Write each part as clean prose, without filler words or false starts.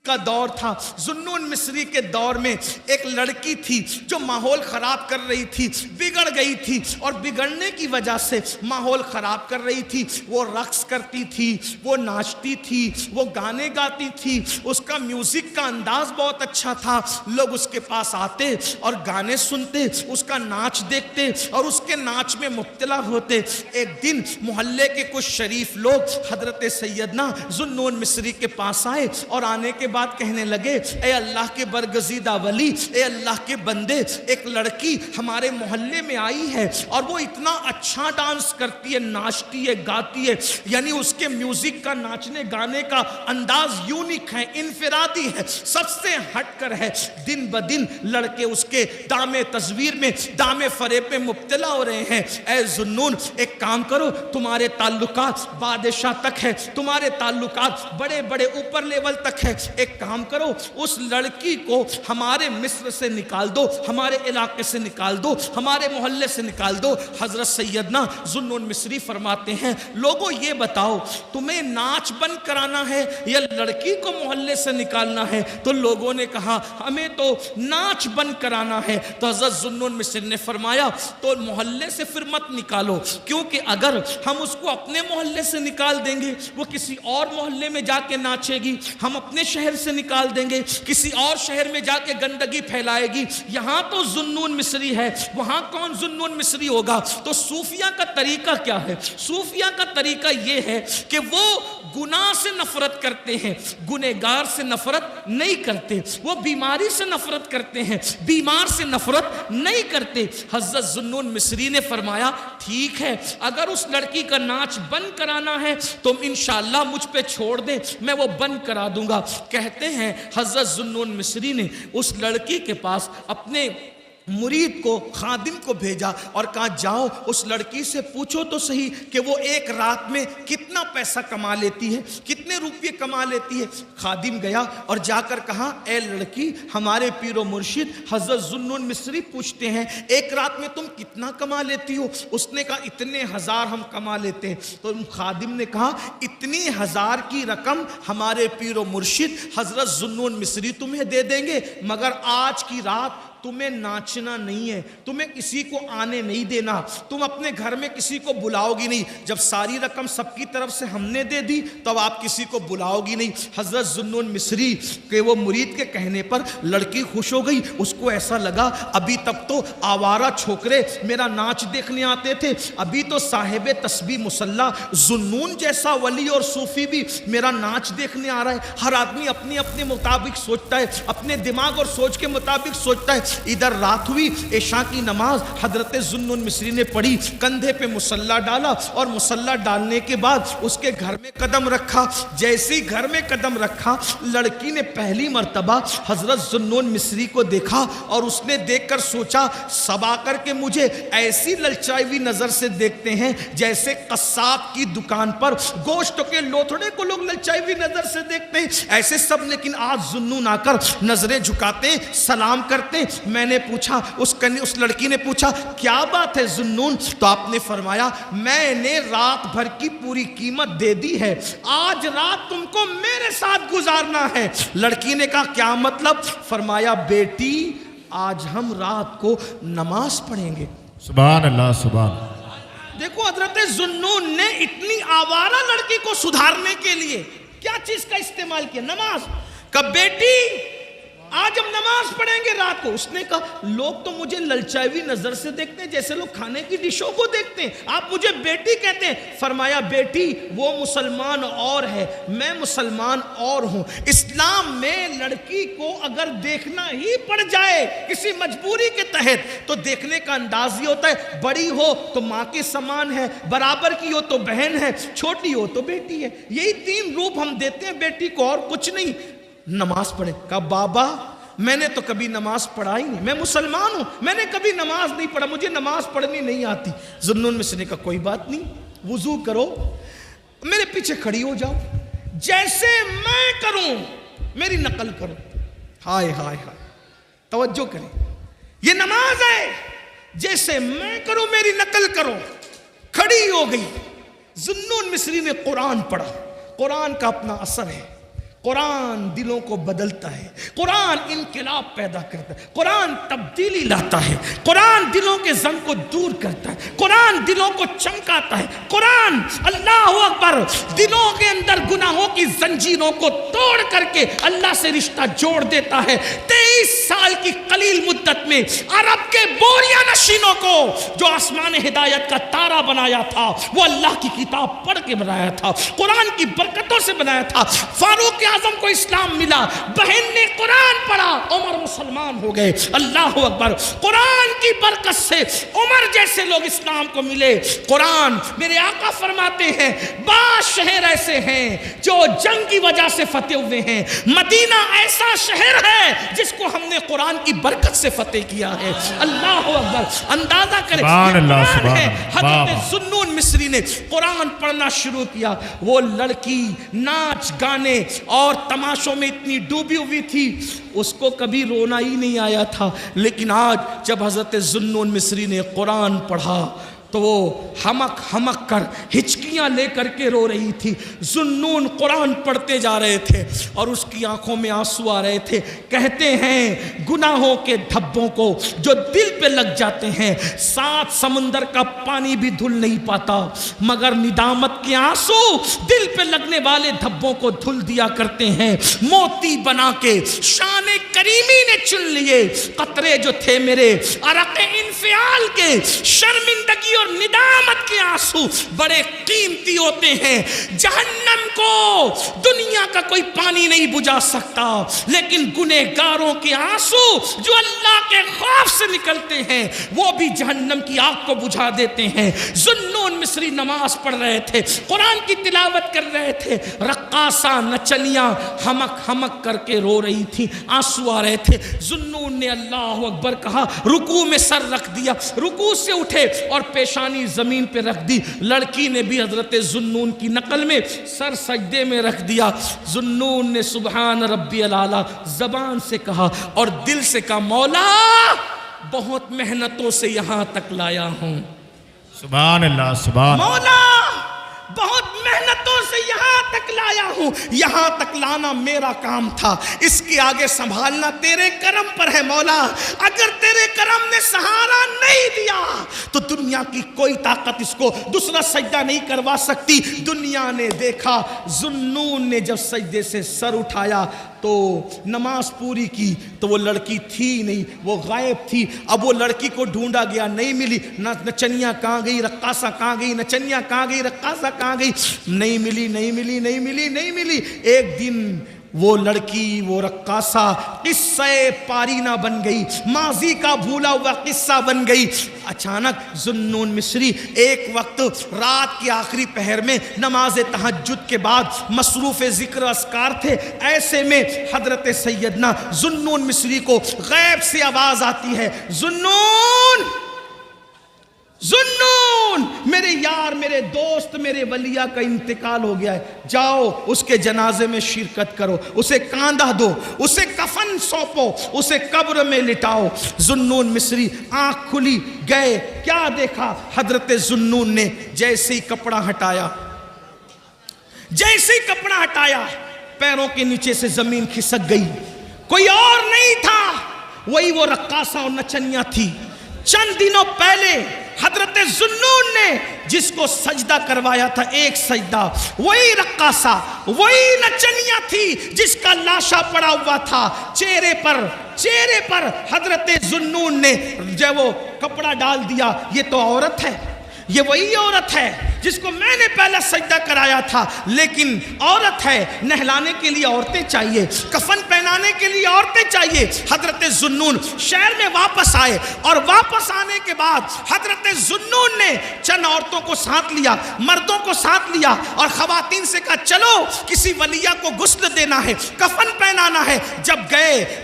کا دور تھا۔ ذوالنون مصری کے دور میں ایک لڑکی تھی جو ماحول خراب کر رہی تھی، بگڑ گئی تھی، اور بگڑنے کی وجہ سے ماحول خراب کر رہی تھی۔ وہ رقص کرتی تھی، وہ ناچتی تھی، وہ گانے گاتی تھی، اس کا میوزک کا انداز بہت اچھا تھا۔ لوگ اس کے پاس آتے اور گانے سنتے، اس کا ناچ دیکھتے اور اس کے ناچ میں مبتلا ہوتے۔ ایک دن محلے کے کچھ شریف لوگ حضرت سیدنا ذوالنون مصری کے پاس آئے اور آنے کے بعد کہنے لگے، اے اللہ کے برگزیدہ ولی، اے اللہ کے بندے، ایک لڑکی ہمارے محلے میں آئی ہے اور وہ اتنا اچھا ڈانس کرتی ہے، ناچتی ہے، گاتی ہے، یعنی اس کے میوزک کا، ناچنے گانے کا انداز یونیک ہے، انفرادی ہے، سب سے ہٹ کر ہے۔ دن بدن لڑکے اس کے دام تصویر میں، دام فریب میں مبتلا ہو رہے ہیں۔ اے ذوالنون، ایک کام کرو، تمہارے تعلقات بادشاہ تک ہے، تمہارے تعلقات بڑے بڑے اوپر لیول تک ہے، ایک کام کرو، اس لڑکی کو ہمارے مصر سے نکال دو، ہمارے علاقے سے نکال دو، ہمارے محلے سے نکال دو۔ حضرت سیدنا ذوالنون مصری فرماتے ہیں، لوگوں یہ بتاؤ تمہیں ناچ بند کرانا ہے یا لڑکی کو محلے سے نکالنا ہے؟ تو لوگوں نے کہا ہمیں تو ناچ بند کرانا ہے۔ تو حضرت ذوالنون مصری نے فرمایا تو محلے سے پھر مت نکالو، کیونکہ اگر ہم اس کو اپنے محلے سے نکال دیں گے وہ کسی اور محلے میں جا کے ناچے گی، ہم اپنے شہر سے نکال دیں گے کسی اور شہر میں جا کے گندگی پھیلائے گی، یہاں تو ذوالنون مصری ہے، وہاں کون ذوالنون مصری ہوگا؟ تو صوفیہ کا طریقہ کیا ہے؟ صوفیہ کا طریقہ یہ ہے کہ وہ گناہ سے نفرت کرتے ہیں، گنہگار سے نفرت نہیں کرتے، وہ بیماری سے نفرت کرتے ہیں، بیمار سے نفرت نہیں کرتے۔ حضرت ذوالنون مصری نے فرمایا ٹھیک ہے، اگر اس لڑکی کا ناچ بند کرانا ہے تو انشاءاللہ مجھ پہ چھوڑ دیں، میں وہ بند کرا دوں گا۔ کہتے ہیں حضرت ذوالنون مصری نے اس لڑکی کے پاس اپنے مرید کو، خادم کو بھیجا اور کہا جاؤ اس لڑکی سے پوچھو تو صحیح کہ وہ ایک رات میں کتنا پیسہ کما لیتی ہے، کتنے روپے کما لیتی ہے۔ خادم گیا اور جا کر کہا اے لڑکی، ہمارے پیر و مرشد حضرت ذوالنون مصری پوچھتے ہیں ایک رات میں تم کتنا کما لیتی ہو؟ اس نے کہا اتنے ہزار ہم کما لیتے ہیں۔ تو خادم نے کہا اتنی ہزار کی رقم ہمارے پیر و مرشد حضرت ذوالنون مصری تمہیں دے دیں گے، مگر آج کی رات تمہیں ناچنا نہیں ہے، تمہیں کسی کو آنے نہیں دینا، تم اپنے گھر میں کسی کو بلاؤ گی نہیں، جب ساری رقم سب کی طرف سے ہم نے دے دی تب آپ کسی کو بلاؤ گی نہیں۔ حضرت ذوالنون مصری کے وہ مرید کے کہنے پر لڑکی خوش ہو گئی، اس کو ایسا لگا ابھی تک تو آوارہ چھوکرے میرا ناچ دیکھنے آتے تھے، ابھی تو صاحب تسبیح مصلی ذوالنون جیسا ولی اور صوفی بھی میرا ناچ دیکھنے آ رہا ہے۔ ہر آدمی اپنے اپنے مطابق سوچتا ہے، اپنے دماغ اور سوچ کے مطابق سوچتا ہے۔ ادھر رات ہوئی، عشاء کی نماز حضرت ذوالنون مصری نے پڑھی، کندھے پہ مصلی ڈالا اور مصلی ڈالنے کے بعد اس کے گھر میں قدم رکھا۔ جیسے ہی گھر میں قدم رکھا، لڑکی نے پہلی مرتبہ حضرت ذوالنون مصری کو دیکھا اور اس نے دیکھ کر سوچا سب آ کر کے مجھے ایسی للچائی ہوئی نظر سے دیکھتے ہیں جیسے قصاب کی دکان پر گوشت کے لوتھڑے کو لوگ للچائی ہوئی نظر سے دیکھتے ہیں، ایسے سب، لیکن آج ذوالنون آ کر نظریں جھکاتے، سلام کرتے۔ میں نے پوچھا، اس لڑکی نے پوچھا کیا بات ہے ذوالنون؟ تو آپ نے فرمایا میں نے رات بھر کی پوری قیمت دے دی ہے، آج رات تم کو میرے ساتھ گزارنا ہے۔ لڑکی نے کہا کیا مطلب؟ فرمایا بیٹی آج ہم رات کو نماز پڑھیں گے۔ سبحان اللہ، سبحان اللہ۔ دیکھو حضرت ذوالنون نے اتنی آوارہ لڑکی کو سدھارنے کے لیے کیا چیز کا استعمال کیا؟ نماز کا۔ بیٹی آج ہم نماز پڑھیں گے رات کو۔ اس نے کہا لوگ تو مجھے للچائی ہوئی نظر سے دیکھتے ہیں جیسے لوگ کھانے کی ڈشوں کو دیکھتے ہیں، آپ مجھے بیٹی کہتے ہیں۔ فرمایا بیٹی وہ مسلمان اور ہے، میں مسلمان اور ہوں۔ اسلام میں لڑکی کو اگر دیکھنا ہی پڑ جائے کسی مجبوری کے تحت تو دیکھنے کا انداز یہ ہوتا ہے، بڑی ہو تو ماں کے سامان ہے، برابر کی ہو تو بہن ہے، چھوٹی ہو تو بیٹی ہے۔ یہی تین روپ ہم دیتے ہیں بیٹی کو، اور کچھ نہیں۔ نماز پڑھے۔ کہا بابا میں نے تو کبھی نماز پڑھا ہی نہیں، میں مسلمان ہوں، میں نے کبھی نماز نہیں پڑھا، مجھے نماز پڑھنی نہیں آتی۔ ذوالنون مصری نے کہا کوئی بات نہیں، وضو کرو، میرے پیچھے کھڑی ہو جاؤ، جیسے میں کروں میری نقل کرو۔ ہائے ہائے ہائے، توجہ کریں، یہ نماز ہے، جیسے میں کروں میری نقل کرو۔ کھڑی ہو گئی۔ ذوالنون مصری نے قرآن پڑھا، قرآن کا اپنا اثر ہے، قرآن دلوں کو بدلتا ہے، قرآن انقلاب پیدا کرتا ہے، قرآن تبدیلی لاتا ہے، قرآن دلوں کے زنگ کو دور کرتا ہے، قرآن دلوں کو چمکاتا ہے، قرآن اللہ اکبر دلوں کے اندر گناہوں کی زنجیروں کو توڑ کر کے اللہ سے رشتہ جوڑ دیتا ہے۔ 23 سال کی قلیل مدت میں عرب کے بوریا نشینوں کو جو آسمان ہدایت کا تارا بنایا تھا وہ اللہ کی کتاب پڑھ کے بنایا تھا، قرآن کی برکتوں سے بنایا تھا۔ فاروق اعظم کو اسلام ملا، بہن نے قرآن پڑھا، عمر مسلمان ہو گئے۔ اللہ اکبر، قرآن کی برکت سے عمر جیسے لوگ اسلام کو ملے۔ قرآن، میرے آقا فرماتے ہیں بعض شہر ایسے ہیں جو جنگ کی وجہ سے فتح ہوئے ہیں، مدینہ ایسا شہر ہے جس کو ہم نے قرآن کی برکت سے فتح کیا ہے۔ اللہ اکبر، اندازہ کریں سبحان اللہ، سبحان ہے۔ اللہ۔ حضرت ذوالنون مصری نے قرآن پڑھنا شروع کیا، وہ لڑکی ناچ گانے اور تماشوں میں اتنی ڈوبی ہوئی تھی، اس کو کبھی رونا ہی نہیں آیا تھا، لیکن آج جب حضرت ذوالنون مصری نے قرآن پڑھا تو وہ ہمک کر ہچکیاں لے کر کے رو رہی تھی۔ ذوالنون قرآن پڑھتے جا رہے تھے اور اس کی آنکھوں میں آنسو آ رہے تھے۔ کہتے ہیں گناہوں کے دھبوں کو جو دل پہ لگ جاتے ہیں 7 سمندر کا پانی بھی دھل نہیں پاتا، مگر ندامت کے آنسو دل پہ لگنے والے دھبوں کو دھل دیا کرتے ہیں۔ موتی بنا کے شان کریمی نے چن لیے قطرے جو تھے میرے عرق انفعال کے، شرمندگی اور ندامت کے آنسو بڑے قیمتی ہوتے ہیں۔ جہنم کو دنیا کا کوئی پانی نہیں بجھا سکتا، لیکن گنہگاروں کے آنسو جو اللہ کے خوف سے نکلتے ہیں وہ بھی جہنم کی آگ کو بجھا دیتے ہیں۔ ذوالنون مصری نماز پڑھ رہے تھے، قرآن کی تلاوت کر رہے تھے، رقاصہ نچنیاں ہمک کر کے رو رہی تھی، آنسو آ رہے تھے۔ ذوالنون نے اللہ اکبر کہا، رکوع میں سر رکھ دیا، رکوع سے اٹھے اور پیشانی زمین پہ رکھ دی۔ لڑکی نے بھی حضرت ذوالنون کی نقل میں سر سجدے میں رکھ دیا۔ ذوالنون نے سبحان ربی الاعلیٰ زبان سے کہا اور دل سے کہا، مولا بہت محنتوں سے یہاں تک لایا ہوں، سبحان اللہ، سبحان اللہ۔ مولا بہت محنتوں سے یہاں تک لایا ہوں، یہاں تک لانا میرا کام تھا، اس کے آگے سنبھالنا تیرے کرم پر ہے مولا۔ اگر تیرے کرم نے سہارا نہیں دیا تو دنیا کی کوئی طاقت اس کو دوسرا سجدہ نہیں کروا سکتی۔ دنیا نے دیکھا، ذوالنون نے جب سجدے سے سر اٹھایا تو نماز پوری کی تو وہ لڑکی تھی نہیں، وہ غائب تھی۔ اب وہ لڑکی کو ڈھونڈا گیا، نہیں ملی، نچنیاں کہاں گئی، رقاصہ کہاں گئی، نچنیاں کہاں گئی، رقاصہ کہاں گئی، نہیں ملی۔ ایک دن وہ لڑکی، وہ رقاصہ قصہ پارینہ بن گئی، ماضی کا بھولا ہوا قصہ بن گئی۔ اچانک ذوالنون مصری ایک وقت رات کے آخری پہر میں نماز تہجد کے بعد مصروف ذکر اذکار تھے، ایسے میں حضرت سیدنا ذوالنون مصری کو غیب سے آواز آتی ہے، ذوالنون میرے یار، میرے دوست، میرے ولیہ کا انتقال ہو گیا ہے، جاؤ اس کے جنازے میں شرکت کرو، اسے کاندھا دو، اسے کفن سونپو، اسے قبر میں لٹاؤ۔ ذوالنون مصری آنکھ کھلی، گئے، کیا دیکھا؟ حضرت ذوالنون نے جیسے ہی کپڑا ہٹایا پیروں کے نیچے سے زمین کھسک گئی، کوئی اور نہیں تھا، وہی وہ رقاصہ اور نچنیاں تھی۔ چند دنوں پہلے حضرت ذوالنون نے جس کو سجدہ کروایا تھا، ایک سجدہ، وہی رقاصہ، وہی نچنیاں تھی جس کا لاشا پڑا ہوا تھا۔ چہرے پر حضرت ذوالنون نے جب وہ کپڑا ڈال دیا، یہ تو عورت ہے، یہ وہی عورت ہے جس کو میں نے پہلا سجدہ کرایا تھا، لیکن عورت ہے، نہلانے کے لیے عورتیں چاہیے، کفن پہنانے کے لیے عورتیں چاہیے۔ حضرت ذوالنون شہر میں واپس آئے اور واپس آنے کے بعد حضرت ذوالنون نے چند عورتوں کو ساتھ لیا، مردوں کو ساتھ لیا اور خواتین سے کہا، چلو کسی ولیہ کو غسل دینا ہے، کفن پہنانا ہے۔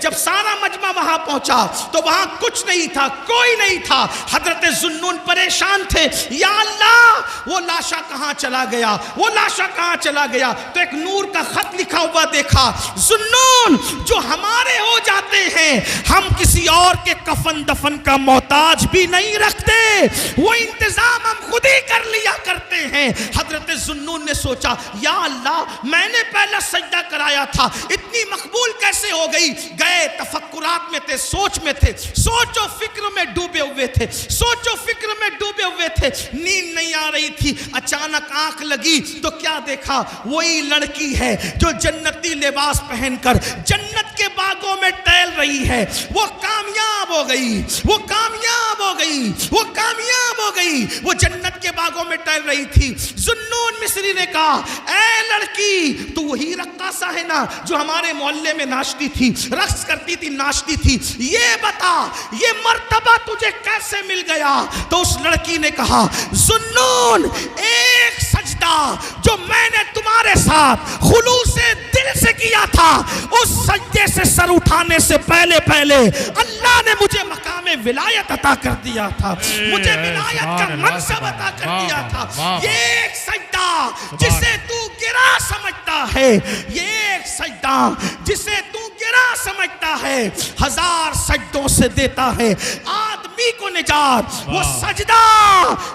جب سارا مجمع وہاں پہنچا تو وہاں کچھ نہیں تھا، کوئی نہیں تھا۔ حضرت ذوالنون پریشان تھے، یا اللہ وہ لاشا کہاں چلا گیا؟ تو ایک نور کا خط لکھا ہوا دیکھا، ذوالنون جو ہمارے ہو جاتے ہیں ہم کسی اور کے کفن دفن کا محتاج بھی نہیں رکھتے, وہ انتظام ہم خود ہی کر لیا کرتے ہیں. حضرت ذوالنون نے سوچا یا اللہ میں نے پہلا سجدہ کرایا تھا, اتنی مقبول کیسے ہو گئی؟ گئے تفکرات میں تھے, سوچ میں تھے, سوچ و فکر میں ڈوبے ہوئے تھے, سوچ و فکر میں ڈوبے ہوئے تھے, نیند نہیں آ رہی تھی. اچانک آنکھ لگی تو کیا دیکھا؟ وہی لڑکی ہے جو جنتی لباس پہن کر جنت کے باغوں میں ٹہل رہی ہے. وہ کامیاب ہو گئی, وہ کامیاب ہو گئی, وہ کامیاب ہو گئی, وہ جنت کے باغوں میں ٹہل رہی تھی. ذوالنون مصری نے کہا اے لڑکی تو وہی رقاصہ ہے نا جو ہمارے محلے میں ناچتی تھی, رقص کرتی تھی, ناچتی تھی, یہ بتا یہ مرتبہ تجھے کیسے مل گیا؟ تو اس لڑکی نے کہا ذوالنون ایک سجدہ جو میں نے تمہارے ساتھ خلوص دل سے کیا تھا, اس سجدے سے سر اٹھانے سے پہلے اللہ نے مجھے مقام ولایت عطا کر دیا تھا, مجھے ولایت کا منصب عطا کر دیا تھا. یہ ایک سجدہ جسے تو گرا سمجھتا ہے, یہ ایک سجدہ جسے تو گرا سمجھتا ہے, 1000 سجدوں سے دیتا ہے آدمی کو نجات. وہ سجدہ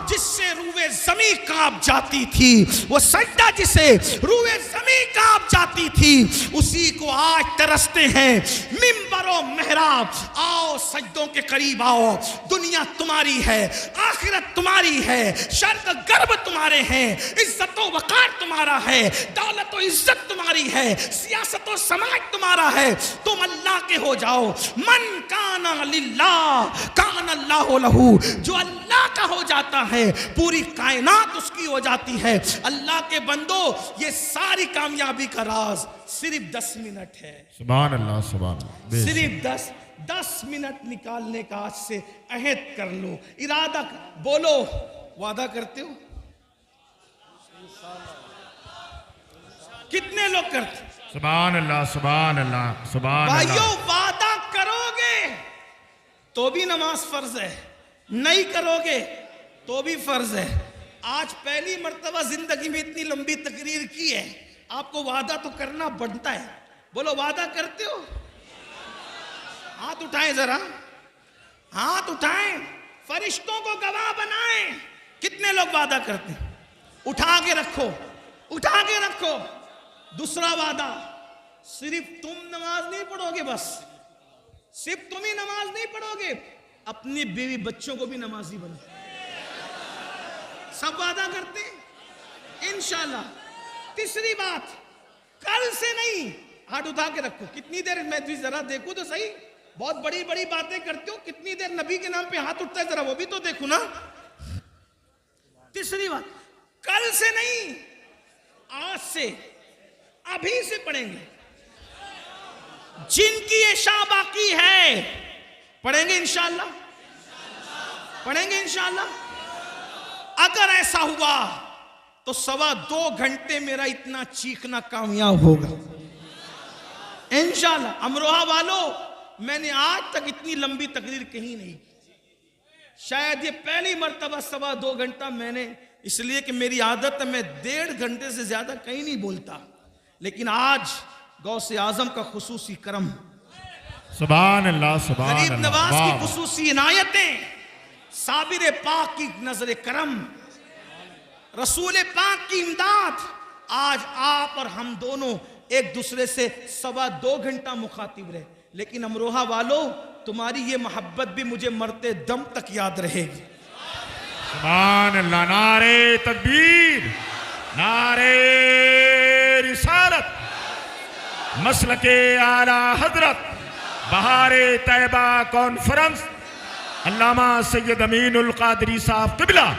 جس سے روئے زمین کانپ جاتی تھی, وہ سجدہ جسے روئے زمین کانپ جاتی تھی, اسی کو آج ترستے ہیں منبر و محراب. آؤ سجدوں کے قریب آؤ, دنیا تمہاری ہے, آخرت تمہاری ہے, شرق غرب تمہارے ہیں, عزت و وقار تمہارا ہے, دولت و عزت تمہاری ہے, سیاست و سماج تمہارا ہے. تم اللہ کے ہو جاؤ. من کان للہ کان اللہ لہو, جو اللہ کا ہو جاتا ہے پوری کائنات اس کی ہو جاتی ہے. اللہ کے بندو یہ ساری کامیابی کا راز صرف 10 منٹ ہے. سبحان اللہ, سبحان اللہ. صرف 10 منٹ نکالنے کا آج سے عہد کر لو, ارادہ بولو, وعدہ کرتے ہو؟ کتنے لوگ کرتے؟ سبحان اللہ, سبحان اللہ, سبحان اللہ. بھائیو وعدہ کرو گے تو بھی نماز فرض ہے, نہیں کرو گے تو بھی فرض ہے. آج پہلی مرتبہ زندگی میں اتنی لمبی تقریر کی ہے, آپ کو وعدہ تو کرنا بنتا ہے. بولو وعدہ کرتے ہو؟ ہاتھ اٹھائیں ذرا, ہاتھ اٹھائیں, فرشتوں کو گواہ بنائیں. کتنے لوگ وعدہ کرتے ہیں؟ اٹھا کے رکھو, اٹھا کے رکھو. دوسرا وعدہ, صرف تم نماز نہیں پڑھو گے, بس صرف تم ہی نماز نہیں پڑھو گے, اپنی بیوی بچوں کو بھی نمازی بنو. سب وعدہ کرتے ہیں انشاءاللہ. تیسری بات, کل سے نہیں, ہاتھ اٹھا کے رکھو. کتنی دیر میں ذرا دیکھوں تو صحیح, بہت بڑی بڑی باتیں کرتے ہو, کتنی دیر نبی کے نام پہ ہاتھ اٹھتا ہے, ذرا وہ بھی تو دیکھو نا. تیسری بات, کل سے نہیں, آج سے, ابھی سے پڑھیں گے. جن کی عشاء باقی ہے پڑھیں گے انشاءاللہ, پڑھیں گے انشاءاللہ. اگر ایسا ہوا تو 2.25 گھنٹے میرا اتنا چیخنا کامیاب ہوگا انشاءاللہ. امروہہ والو, میں نے آج تک اتنی لمبی تقریر کہیں نہیں کی, شاید یہ پہلی مرتبہ 2.25 گھنٹہ میں نے, اس لیے کہ میری عادت ہے میں 1.5 گھنٹے سے زیادہ کہیں نہیں بولتا, لیکن آج غوث اعظم کا خصوصی کرم, سبحان اللہ, سبحان غریب اللہ. نواز کی خصوصی عنایتیں, صابر پاک کی نظر کرم, رسول پاک کی امداد. آج آپ اور ہم دونوں ایک دوسرے سے 2.25 گھنٹہ مخاطب رہے, لیکن امروہہ والو تمہاری یہ محبت بھی مجھے مرتے دم تک یاد رہے گی. سبحان اللہ. نعرے تکبیر, نعرے رسالت, مسلک اعلیٰ حضرت, بہار طیبہ کانفرنس, علامہ سید امین القادری صاحب قبلہ.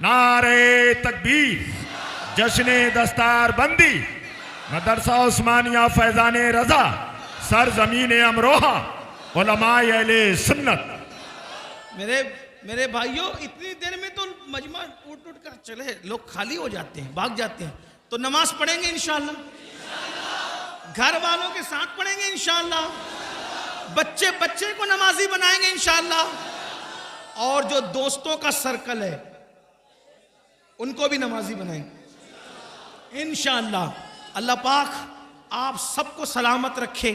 نعرے تکبیر. جشن دستار بندی مدرسہ عثمانیہ فیضان رضا, سرزمین امروہہ, علماء اہل سنت. میرے بھائیوں, اتنی دیر میں تو مجمع اٹھ کر چلے, لوگ خالی ہو جاتے ہیں, بھاگ جاتے ہیں. تو نماز پڑھیں گے انشاءاللہ, گھر والوں کے ساتھ پڑھیں گے انشاءاللہ, بچے کو نمازی بنائیں گے انشاءاللہ, اور جو دوستوں کا سرکل ہے ان کو بھی نمازی بنائیں گے انشاءاللہ. اللہ پاک آپ سب کو سلامت رکھے,